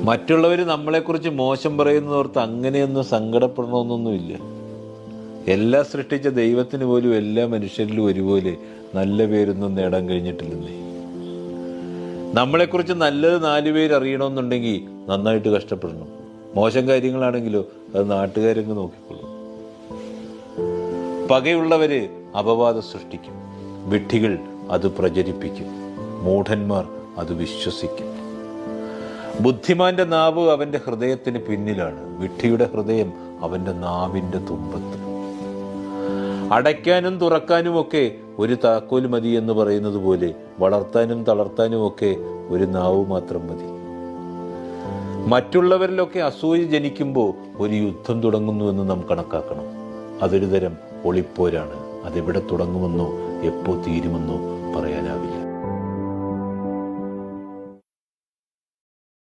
മറ്റുള്ളവർ നമ്മളെക്കുറിച്ച് മോശം പറയുന്നതോർത്ത് അങ്ങനെയൊന്നും സങ്കടപ്പെടണമെന്നൊന്നുമില്ല. എല്ലാം സൃഷ്ടിച്ച ദൈവത്തിന് പോലും എല്ലാ മനുഷ്യരിലും ഒരുപോലെ നല്ല പേരൊന്നും നേടാൻ കഴിഞ്ഞിട്ടില്ലെന്നേ. നമ്മളെക്കുറിച്ച് നല്ലത് 4 പേര് അറിയണമെന്നുണ്ടെങ്കിൽ നന്നായിട്ട് കഷ്ടപ്പെടണം. മോശം കാര്യങ്ങളാണെങ്കിലോ അത് നാട്ടുകാരങ്ങ് നോക്കിക്കൊള്ളും. പകയുള്ളവര് അപവാദം സൃഷ്ടിക്കും, വിഡ്ഢികൾ അത് പ്രചരിപ്പിക്കും, മൂഢന്മാർ അത് വിശ്വസിക്കും. ബുദ്ധിമാന്റെ നാവ് അവന്റെ ഹൃദയത്തിന് പിന്നിലാണ്, വിഡ്ഢിയുടെ ഹൃദയം അവന്റെ നാവിന്റെ തുമ്പത്ത്. അടയ്ക്കാനും തുറക്കാനുമൊക്കെ ഒരു താക്കോൽ മതി എന്ന് പറയുന്നത് പോലെ വളർത്താനും തളർത്താനുമൊക്കെ ഒരു നാവ് മാത്രം മതി. മറ്റുള്ളവരിലൊക്കെ അസൂയ ജനിക്കുമ്പോൾ ഒരു യുദ്ധം തുടങ്ങുന്നുവെന്ന് നാം കണക്കാക്കണം. അതൊരു തരം ഒളിപ്പോരാണ്. അതെവിടെ തുടങ്ങുമെന്നോ എപ്പോ തീരുമെന്നോ പറയാനാകും.